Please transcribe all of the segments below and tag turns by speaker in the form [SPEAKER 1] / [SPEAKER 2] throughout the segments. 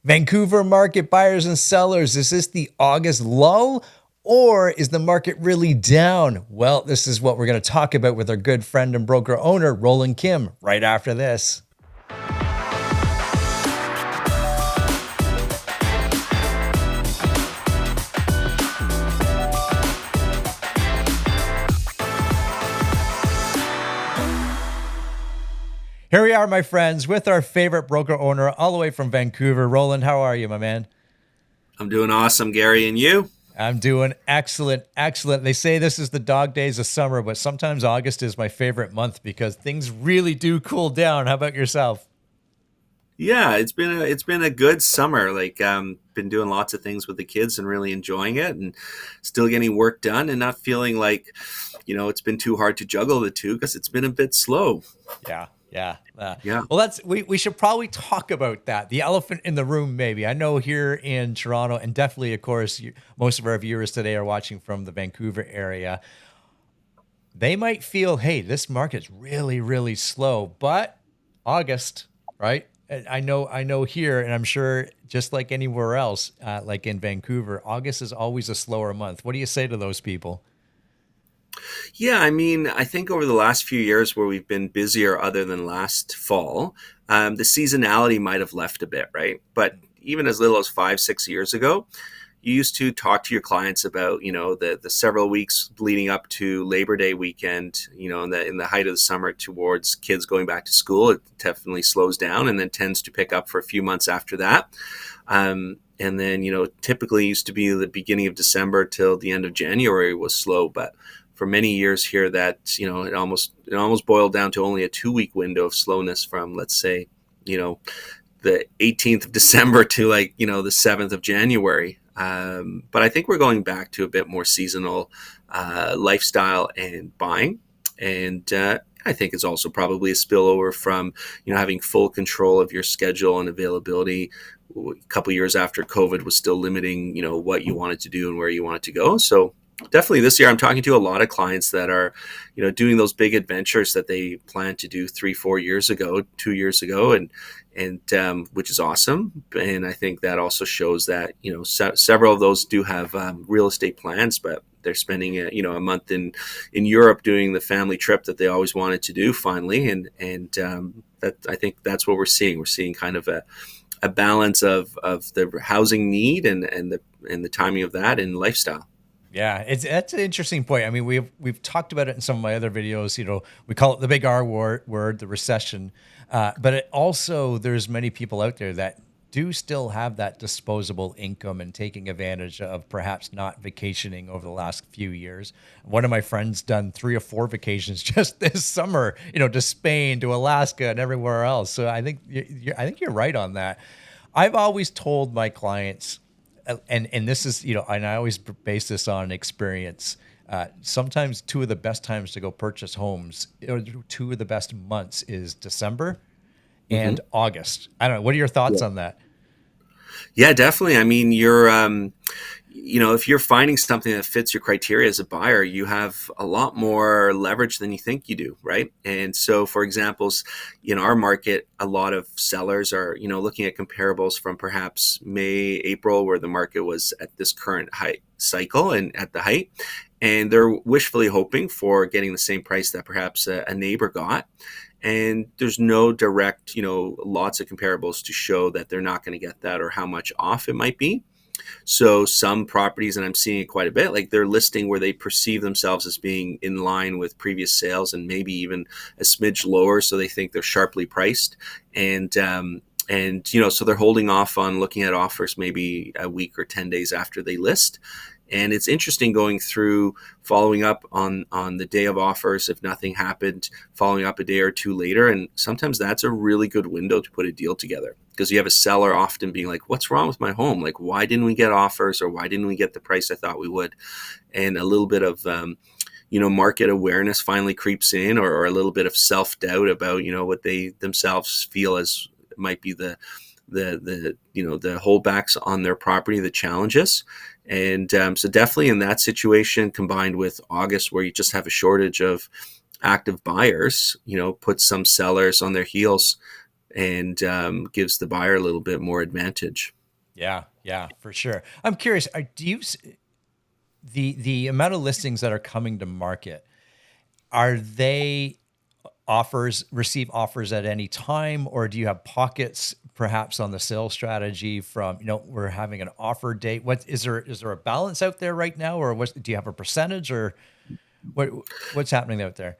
[SPEAKER 1] Vancouver market buyers and sellers, is this the August lull or is the market really down? Well, this is what we're going to talk about with our good friend and broker owner, Roland Kim, right after this. Here we are, my friends, with our favorite broker owner all the way from Vancouver. Roland, how are you, my man?
[SPEAKER 2] I'm doing awesome, Gary, and you?
[SPEAKER 1] I'm doing excellent, excellent. They say this is the dog days of summer, but sometimes August is my favorite month because things really do cool down. How about yourself?
[SPEAKER 2] Yeah, it's been a good summer. Been doing lots of things with the kids and really enjoying it, and still getting work done, and not feeling like, it's been too hard to juggle the two because it's been a bit slow.
[SPEAKER 1] Yeah, yeah.
[SPEAKER 2] Yeah.
[SPEAKER 1] Well, we should probably talk about that. The elephant in the room, maybe. I know here in Toronto, and definitely, of course, most of our viewers today are watching from the Vancouver area. They might feel, hey, this market's really, really slow, but August, right? And I know here, and I'm sure just like anywhere else, like in Vancouver, August is always a slower month. What do you say to those people?
[SPEAKER 2] Yeah, I mean, I think over the last few years where we've been busier other than last fall, the seasonality might have left a bit, right? But even as little as 5, 6 years ago, you used to talk to your clients about, the several weeks leading up to Labor Day weekend, in the height of the summer towards kids going back to school. It definitely slows down and then tends to pick up for a few months after that. And then, typically used to be the beginning of December till the end of January was slow, but for many years here that, it almost boiled down to only a 2 week window of slowness from, let's say, you know, the 18th of December to, the 7th of January. But I think we're going back to a bit more seasonal lifestyle and buying. And I think it's also probably a spillover from, having full control of your schedule and availability. A couple years after COVID was still limiting, what you wanted to do and where you wanted to go. So definitely this year I'm talking to a lot of clients that are, doing those big adventures that they planned to do 3, 4 years ago, 2 years ago, and which is awesome. And I think that also shows that, several of those do have real estate plans, but they're spending a month in Europe doing the family trip that they always wanted to do finally. And that, I think that's what we're seeing. We're seeing kind of a balance of the housing need and the timing of that and lifestyle.
[SPEAKER 1] Yeah, that's an interesting point. I mean, we've talked about it in some of my other videos. We call it the big word, the recession. But it also, there's many people out there that do still have that disposable income and taking advantage of perhaps not vacationing over the last few years. One of my friends done 3 or 4 vacations just this summer, to Spain, to Alaska, and everywhere else. So I think you're right on that. I've always told my clients and this is, and I always base this on experience. Sometimes two of the best times to go purchase homes, or two of the best months is December
[SPEAKER 2] Mm-hmm.
[SPEAKER 1] and August. I don't know. What are your thoughts on that?
[SPEAKER 2] Yeah, definitely. I mean, if you're finding something that fits your criteria as a buyer, you have a lot more leverage than you think you do, right? And so, for examples, in our market, a lot of sellers are, looking at comparables from perhaps May, April, where the market was at this current height cycle and at the height. And they're wishfully hoping for getting the same price that perhaps a neighbor got, and there's no direct, lots of comparables to show that they're not going to get that or how much off it might be. So some properties, and I'm seeing it quite a bit, like they're listing where they perceive themselves as being in line with previous sales and maybe even a smidge lower, so they think they're sharply priced. And so they're holding off on looking at offers maybe a week or 10 days after they list. And it's interesting going through, following up on the day of offers if nothing happened, following up a day or two later. And sometimes that's a really good window to put a deal together, because you have a seller often being like, what's wrong with my home? Like, why didn't we get offers, or why didn't we get the price I thought we would? And a little bit of market awareness finally creeps in, or a little bit of self-doubt about, what they themselves feel as might be the holdbacks on their property, the challenges. And so definitely in that situation, combined with August, where you just have a shortage of active buyers, put some sellers on their heels and gives the buyer a little bit more advantage.
[SPEAKER 1] Yeah, yeah, for sure. I'm curious, the amount of listings that are coming to market, are they receive offers at any time, or do you have pockets perhaps on the sales strategy from, we're having an offer date? What is there a balance out there right now, or do you have a percentage, or what what's happening out there?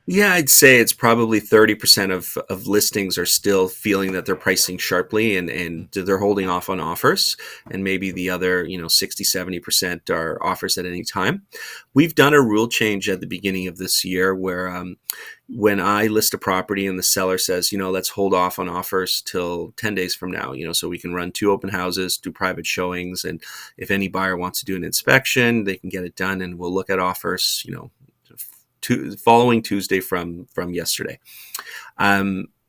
[SPEAKER 2] Yeah, I'd say it's probably 30% of listings are still feeling that they're pricing sharply and they're holding off on offers. And maybe the other, 60, 70% are offers at any time. We've done a rule change at the beginning of this year where when I list a property and the seller says, let's hold off on offers till 10 days from now, so we can run 2 open houses, do private showings. And if any buyer wants to do an inspection, they can get it done and we'll look at offers, following Tuesday from yesterday.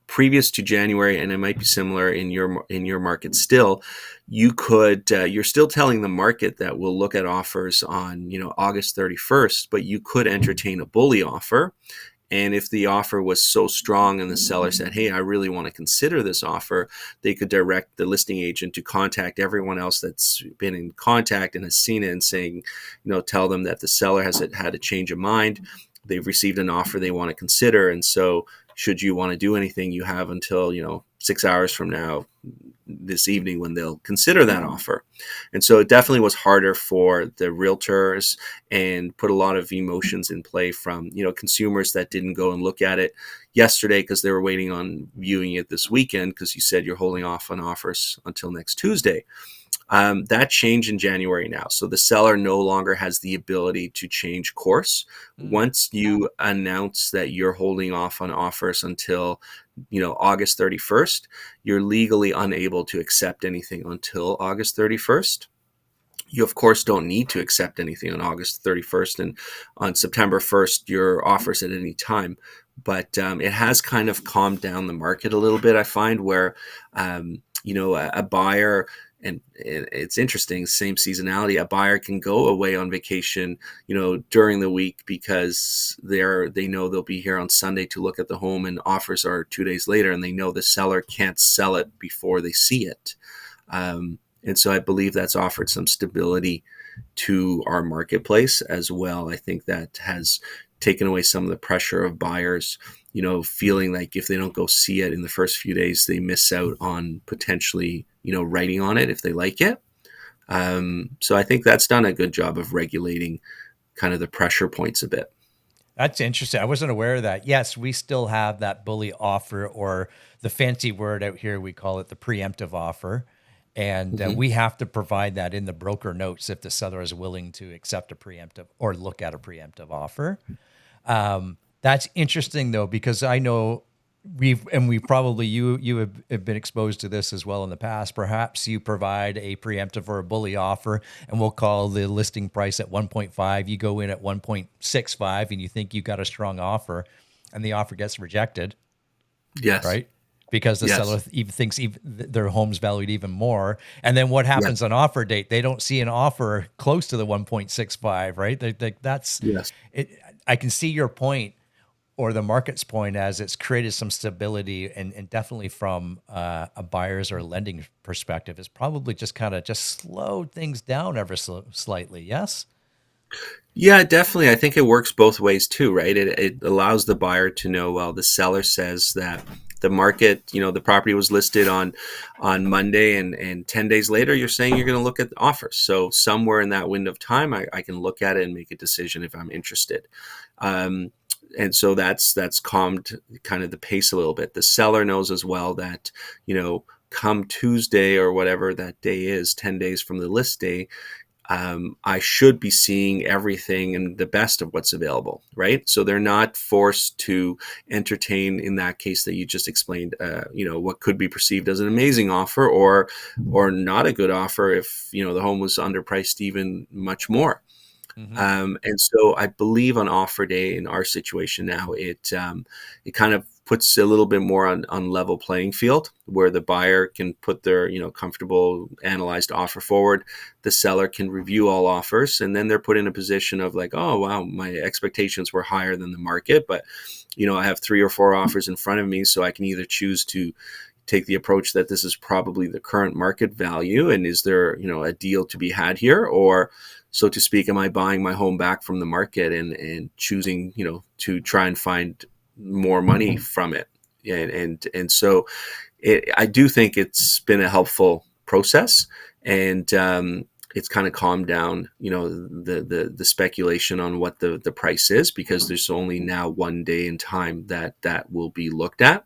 [SPEAKER 2] Previous to January, and it might be similar in your market still, you're still telling the market that we'll look at offers on August 31st, but you could entertain a bully offer. And if the offer was so strong and the seller said, hey, I really want to consider this offer, they could direct the listing agent to contact everyone else that's been in contact and has seen it and saying, tell them that the seller has had a change of mind. They've received an offer they want to consider. And so should you want to do anything, you have until, 6 hours from now, this evening, when they'll consider that offer. And so it definitely was harder for the realtors and put a lot of emotions in play from, consumers that didn't go and look at it yesterday because they were waiting on viewing it this weekend because you said you're holding off on offers until next Tuesday. That changed in January now. So the seller no longer has the ability to change course. Once you announce that you're holding off on offers until, August 31st, you're legally unable to accept anything until August 31st. You, of course, don't need to accept anything on August 31st. And on September 1st, your offers at any time. But it has kind of calmed down the market a little bit, I find, where, a buyer, and it's interesting, same seasonality, a buyer can go away on vacation, during the week because they know they'll be here on Sunday to look at the home, and offers are 2 days later, and they know the seller can't sell it before they see it. And so I believe that's offered some stability to our marketplace as well. I think that has taken away some of the pressure of buyers, feeling like if they don't go see it in the first few days, they miss out on potentially, writing on it if they like it. So I think that's done a good job of regulating kind of the pressure points a bit.
[SPEAKER 1] That's interesting. I wasn't aware of that. Yes, we still have that bully offer, or the fancy word out here, we call it the preemptive offer. And
[SPEAKER 2] Mm-hmm.
[SPEAKER 1] we have to provide that in the broker notes if the seller is willing to accept a preemptive or look at a preemptive offer. That's interesting though, because I know we probably, you have been exposed to this as well in the past. Perhaps you provide a preemptive or a bully offer, and we'll call the listing price at 1.5. You go in at 1.65 and you think you got a strong offer, and the offer gets rejected,
[SPEAKER 2] Yes.
[SPEAKER 1] right? Because the seller
[SPEAKER 2] Yes.
[SPEAKER 1] even thinks their home's valued even more. And then what
[SPEAKER 2] Yes.
[SPEAKER 1] happens on offer date? They don't see an offer close to the 1.65, right? That's
[SPEAKER 2] Yes.
[SPEAKER 1] it. I can see your point, or the market's point, as it's created some stability, and definitely from a buyer's or lending perspective, it's probably just kind of just slowed things down ever so slightly. Yes.
[SPEAKER 2] Yeah, definitely. I think it works both ways too, right? It allows the buyer to know, well, the seller says that the market, the property was listed on Monday, and 10 days later, you're saying you're going to look at the offers. So somewhere in that window of time, I can look at it and make a decision if I'm interested. And so that's calmed kind of the pace a little bit. The seller knows as well that, come Tuesday or whatever that day is, 10 days from the list day, I should be seeing everything and the best of what's available, right? So they're not forced to entertain, in that case that you just explained, what could be perceived as an amazing offer or not a good offer if, the home was underpriced even much more.
[SPEAKER 1] Mm-hmm.
[SPEAKER 2] And so I believe on offer day in our situation now, it kind of puts a little bit more on level playing field, where the buyer can put their, comfortable analyzed offer forward. The seller can review all offers, and then they're put in a position of like, oh wow, my expectations were higher than the market, but I have 3 or 4 offers in front of me, so I can either choose to take the approach that this is probably the current market value, and is there a deal to be had here, or, so to speak, am I buying my home back from the market and choosing to try and find more money from it. And so I do think it's been a helpful process, and it's kind of calmed down the speculation on what the price is, because there's only now one day in time that will be looked at.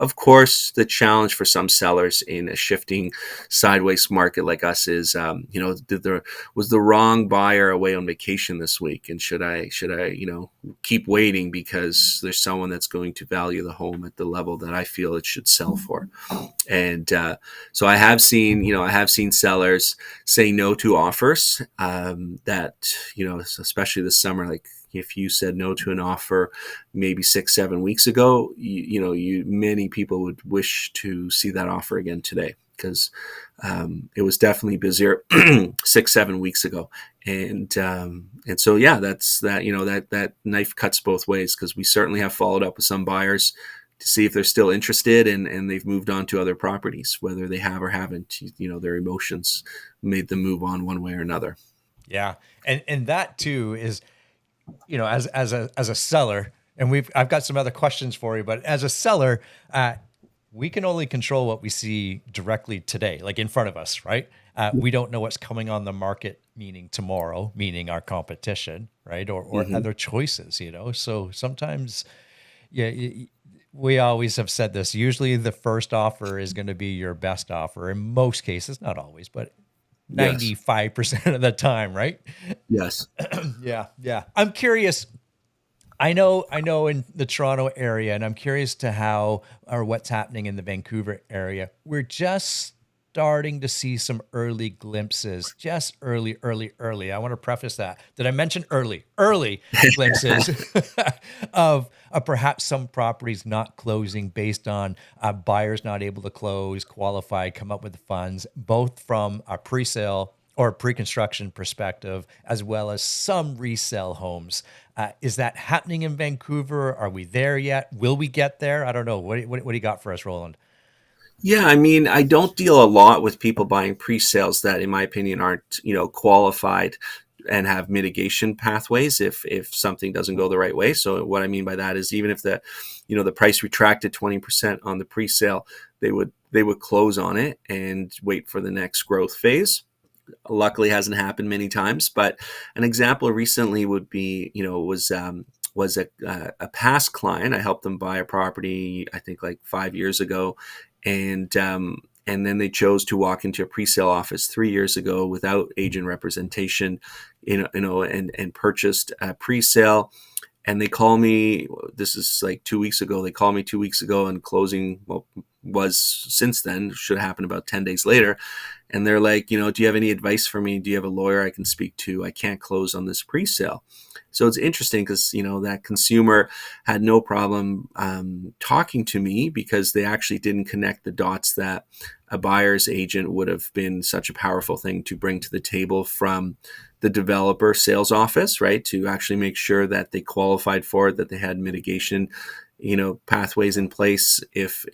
[SPEAKER 2] Of course, the challenge for some sellers in a shifting sideways market like us is, was the wrong buyer away on vacation this week, and should I, keep waiting because there's someone that's going to value the home at the level that I feel it should sell for. And so I have seen sellers say no to offers that, especially this summer, like, if you said no to an offer maybe 6-7 weeks ago, many people would wish to see that offer again today, because it was definitely busier 6-7 weeks ago. And so, yeah, that's that. That knife cuts both ways, because we certainly have followed up with some buyers to see if they're still interested, and they've moved on to other properties, whether they have or haven't. Their emotions made them move on one way or another.
[SPEAKER 1] Yeah. And that too is, as a seller, and I've got some other questions for you, but as a seller, we can only control what we see directly today, like in front of us, right? We don't know what's coming on the market, meaning tomorrow, meaning our competition, right? Or
[SPEAKER 2] Mm-hmm.
[SPEAKER 1] other choices, So sometimes, yeah, we always have said this. Usually the first offer is going to be your best offer in most cases, not always, but
[SPEAKER 2] Yes.
[SPEAKER 1] 95% of the time, right?
[SPEAKER 2] Yes.
[SPEAKER 1] Yeah, yeah. I'm curious. I know in the Toronto area, and I'm curious to how or what's happening in the Vancouver area. We're just starting to see some early glimpses, just early. I want to preface that. Did I mention early? Early glimpses of perhaps some properties not closing based on buyers not able to close, qualify, come up with the funds, both from a pre-sale or pre-construction perspective, as well as some resale homes. Is that happening in Vancouver? Are we there yet? Will we get there? I don't know. What do you got for us, Roland?
[SPEAKER 2] Yeah, I mean, I don't deal a lot with people buying pre-sales that, in my opinion, aren't qualified and have mitigation pathways if something doesn't go the right way. So what I mean by that is, even if the price retracted 20% on the pre-sale, they would close on it and wait for the next growth phase. Luckily, hasn't happened many times, but an example recently would be, was a past client. I helped them buy a property, I think like 5 years ago, and then they chose to walk into a pre-sale office 3 years ago without agent representation, and purchased a pre-sale. And they call me, this is like 2 weeks ago. They called me 2 weeks ago, and closing, well, was since then, should happen about 10 days later. And they're like, do you have any advice for me? Do you have a lawyer I can speak to? I can't close on this pre-sale. So it's interesting, because, that consumer had no problem talking to me, because they actually didn't connect the dots that a buyer's agent would have been such a powerful thing to bring to the table from the developer sales office, right? To actually make sure that they qualified for it, that they had mitigation, pathways in place if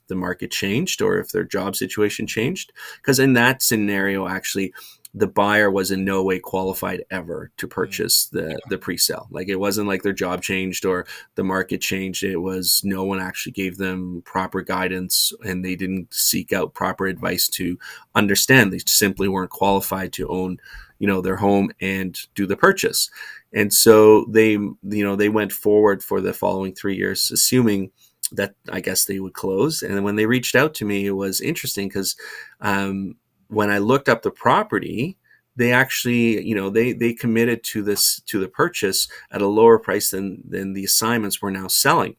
[SPEAKER 2] the market changed, or if their job situation changed. Because in that scenario, actually, the buyer was in no way qualified ever to purchase the pre-sale. Like, it wasn't like their job changed or the market changed. It was, no one actually gave them proper guidance, and they didn't seek out proper advice to understand. They simply weren't qualified to own, their home and do the purchase. And so they went forward for the following 3 years, assuming that, I guess, they would close. And when they reached out to me, it was interesting, because when I looked up the property, they actually, they committed to the purchase at a lower price than the assignments were now selling.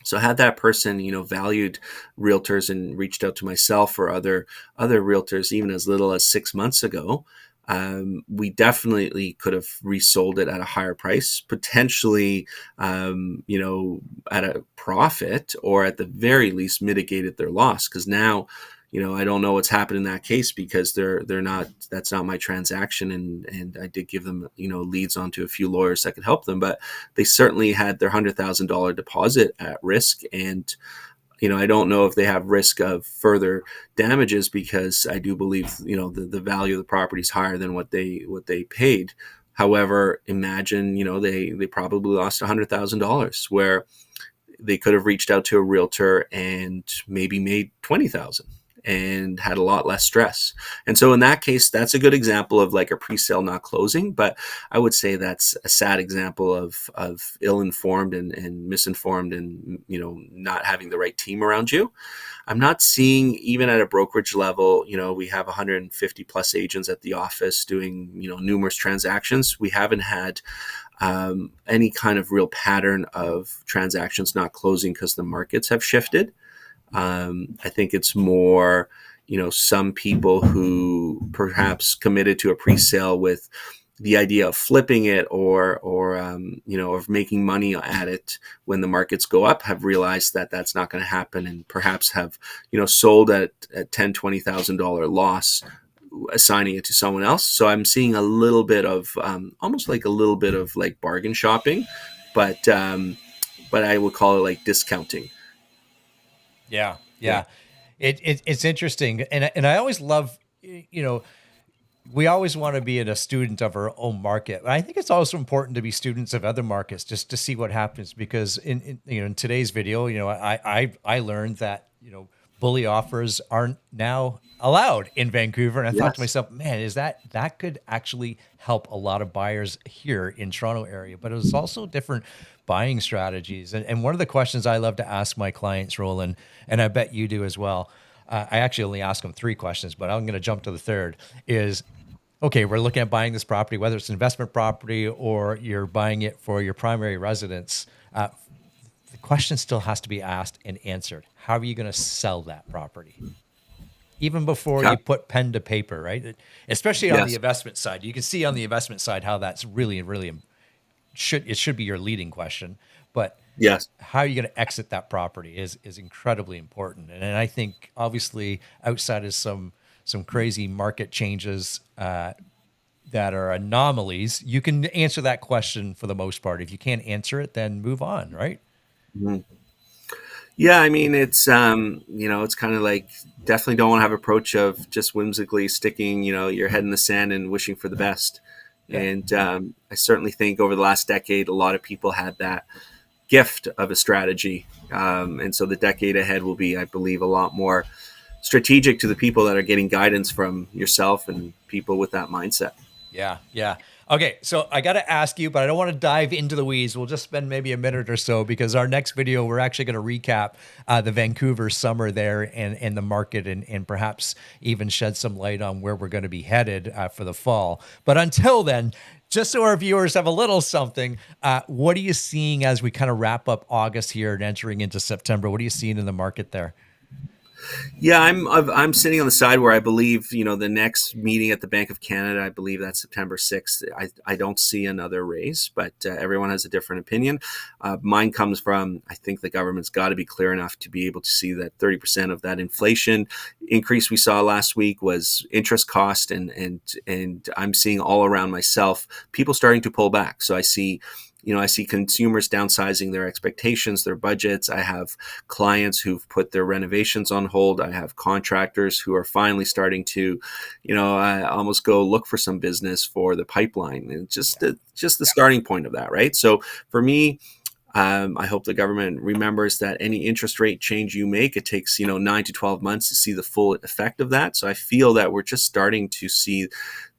[SPEAKER 2] So had that person, valued realtors and reached out to myself or other realtors even as little as 6 months ago, we definitely could have resold it at a higher price, potentially, at a profit, or at the very least mitigated their loss. Because now, I don't know what's happened in that case, because they're not, that's not my transaction, and I did give them leads onto a few lawyers that could help them, but they certainly had their $100,000 deposit at risk. And I don't know if they have risk of further damages, because I do believe the value of the property is higher than what they paid. However, imagine they probably lost $100,000, where they could have reached out to a realtor and maybe made 20,000 and had a lot less stress. And so in that case, that's a good example of like a pre-sale not closing. But I would say that's a sad example of ill-informed and misinformed, and not having the right team around you. I'm not seeing, even at a brokerage level, we have 150 plus agents at the office doing numerous transactions. We haven't had any kind of real pattern of transactions not closing because the markets have shifted. I think it's more, some people who perhaps committed to a pre-sale with the idea of flipping it, or of making money at it when the markets go up, have realized that that's not going to happen, and perhaps have sold at $10,000, $20,000 loss, assigning it to someone else. So I'm seeing a little bit of almost like a little bit of like bargain shopping, but I would call it like discounting.
[SPEAKER 1] Yeah,
[SPEAKER 2] Yeah.
[SPEAKER 1] yeah. It's interesting, and I always love, we always want to be a student of our own market. But I think it's also important to be students of other markets, just to see what happens. Because in today's video, I learned that bully offers aren't now allowed in Vancouver, and I thought to
[SPEAKER 2] Yes.
[SPEAKER 1] myself, man, is that could actually help a lot of buyers here in Toronto area. But it was also different buying strategies, and one of the questions I love to ask my clients, Roland, and I bet you do as well. I actually only ask them three questions, but I'm going to jump to the third. Is okay, we're looking at buying this property, whether it's an investment property or you're buying it for your primary residence. The question still has to be asked and answered. How are you going to sell that property? Even before
[SPEAKER 2] Yeah.
[SPEAKER 1] you put pen to paper, right? Especially on the
[SPEAKER 2] Yes.
[SPEAKER 1] investment side. You can see on the investment side how that's really, really should be your leading question. But
[SPEAKER 2] Yes.
[SPEAKER 1] how are you going to exit that property is incredibly important. And I think obviously outside of some crazy market changes that are anomalies, you can answer that question for the most part. If you can't answer it, then move on, right?
[SPEAKER 2] Mhm. Yeah, I mean, it's kind of like, definitely don't want to have approach of just whimsically sticking, your head in the sand and wishing for the best.
[SPEAKER 1] Yeah.
[SPEAKER 2] And I certainly think over the last decade, a lot of people had that gift of a strategy. And so the decade ahead will be, I believe, a lot more strategic to the people that are getting guidance from yourself and people with that mindset.
[SPEAKER 1] Yeah, yeah. Okay, so I got to ask you, but I don't want to dive into the weeds. We'll just spend maybe a minute or so, because our next video, we're actually going to recap the Vancouver summer there and the market, and perhaps even shed some light on where we're going to be headed for the fall. But until then, just so our viewers have a little something, what are you seeing as we kind of wrap up August here and entering into September? What are you seeing in the market there?
[SPEAKER 2] Yeah, I'm sitting on the side where I believe the next meeting at the Bank of Canada, I believe that's September 6th. I don't see another raise, but everyone has a different opinion. Mine comes from, I think the government's got to be clear enough to be able to see that 30% of that inflation increase we saw last week was interest cost, and I'm seeing all around myself people starting to pull back. So I see consumers downsizing their expectations, their budgets. I have clients who've put their renovations on hold. I have contractors who are finally starting to, almost go look for some business for the pipeline, and just the starting point of that, right? So for me, I hope the government remembers that any interest rate change you make, it takes 9 to 12 months to see the full effect of that. So I feel that we're just starting to see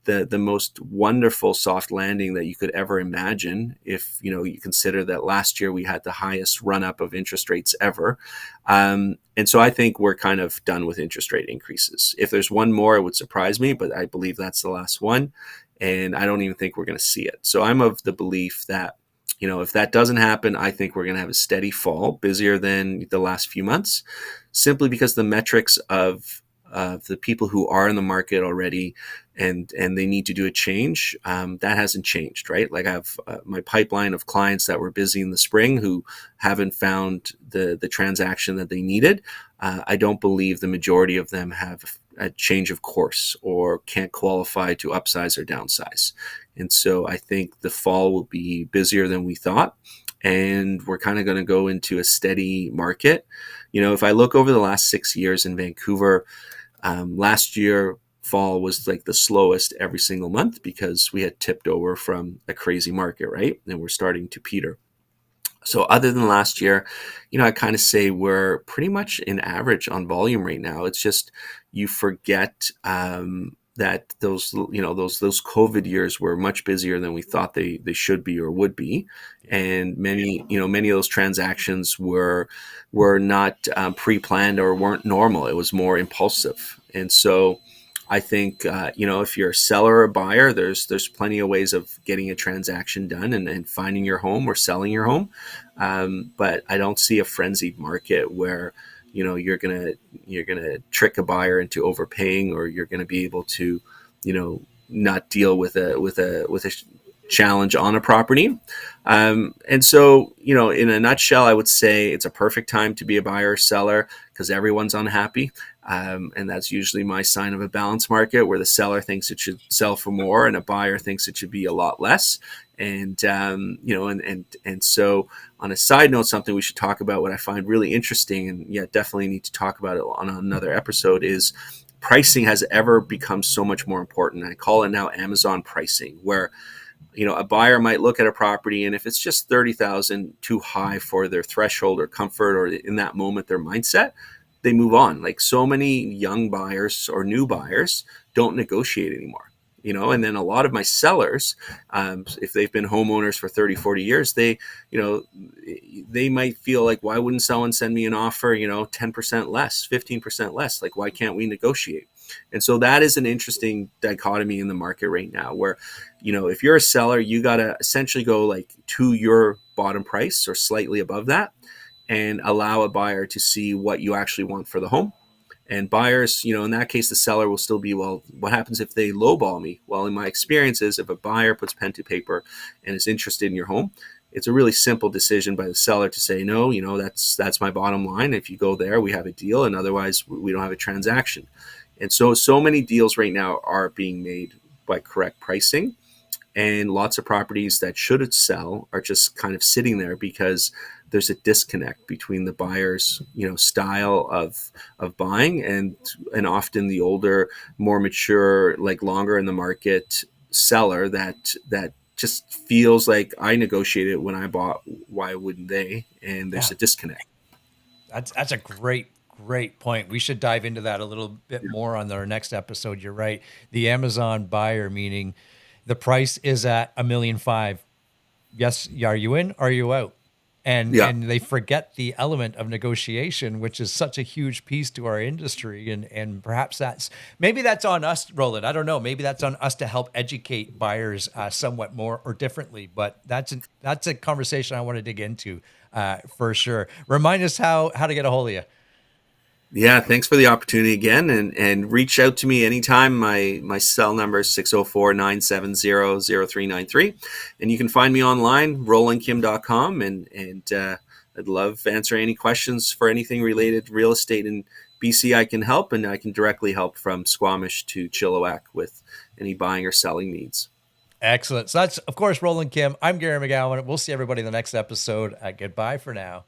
[SPEAKER 2] the most wonderful soft landing that you could ever imagine, if you consider that last year we had the highest run up of interest rates ever. And so I think we're kind of done with interest rate increases. If there's one more, it would surprise me, but I believe that's the last one, and I don't even think we're going to see it. So I'm of the belief that if that doesn't happen, I think we're going to have a steady fall, busier than the last few months, simply because the metrics of the people who are in the market already, and they need to do a change. That hasn't changed, right? Like I have my pipeline of clients that were busy in the spring who haven't found the transaction that they needed. I don't believe the majority of them have a change of course or can't qualify to upsize or downsize. And so I think the fall will be busier than we thought. And we're kind of going to go into a steady market. You know, if I look over the last 6 years in Vancouver, last year, fall was like the slowest every single month because we had tipped over from a crazy market, right? And we're starting to peter. So other than last year, you know, I kind of say we're pretty much in average on volume right now. It's just you forget that those, you know, those COVID years were much busier than we thought they should be or would be, and many of those transactions were not pre-planned or weren't normal. It was more impulsive, and so I think you know, if you're a seller or a buyer, there's plenty of ways of getting a transaction done and finding your home or selling your home. But I don't see a frenzied market where, you know, you're gonna trick a buyer into overpaying, or you're gonna be able to, you know, not deal with a challenge on a property. And so, you know, in a nutshell, I would say it's a perfect time to be a buyer or seller because everyone's unhappy. And that's usually my sign of a balanced market where the seller thinks it should sell for more and a buyer thinks it should be a lot less. And, you know, and so on a side note, something we should talk about, what I find really interesting, and yeah, definitely need to talk about it on another episode, is pricing has ever become so much more important. I call it now Amazon pricing, where, you know, a buyer might look at a property, and if it's just 30,000 too high for their threshold or comfort or in that moment their mindset, they move on. Like so many young buyers or new buyers don't negotiate anymore, you know. And then a lot of my sellers, if they've been homeowners for 30, 40 years, they, you know, they might feel like, why wouldn't someone send me an offer, you know, 10% less, 15% less? Like, why can't we negotiate? And so that is an interesting dichotomy in the market right now where, you know, if you're a seller, you got to essentially go like to your bottom price or slightly above that and allow a buyer to see what you actually want for the home. And buyers, you know, in that case, the seller will still be, well, what happens if they lowball me? Well, in my experiences, if a buyer puts pen to paper and is interested in your home, it's a really simple decision by the seller to say, no, you know, that's my bottom line. If you go there, we have a deal, and otherwise we don't have a transaction. And so many deals right now are being made by correct pricing, and lots of properties that should sell are just kind of sitting there because there's a disconnect between the buyer's, you know, style of buying and often the older, more mature, like longer in the market seller that just feels like, I negotiated when I bought, why wouldn't they? And there's
[SPEAKER 1] Yeah.
[SPEAKER 2] a disconnect.
[SPEAKER 1] That's a great point. We should dive into that a little bit more on our next episode. You're right. The Amazon buyer, meaning the price is at 1,500,000. Yes, are you in? Are you out?
[SPEAKER 2] Yeah.
[SPEAKER 1] And they forget the element of negotiation, which is such a huge piece to our industry. And perhaps maybe that's on us, Roland. I don't know. Maybe that's on us to help educate buyers somewhat more or differently. But that's a conversation I want to dig into for sure. Remind us how to get a hold of you.
[SPEAKER 2] Yeah, thanks for the opportunity again, and reach out to me anytime. My cell number is 604-970-0393, and you can find me online, rolandkim.com, and I'd love answering any questions for anything related to real estate in BC. I can help, and I can directly help from Squamish to Chilliwack with any buying or selling needs.
[SPEAKER 1] Excellent. So that's, of course, Roland Kim. I'm Gary McGowan. We'll see everybody in the next episode. Goodbye for now.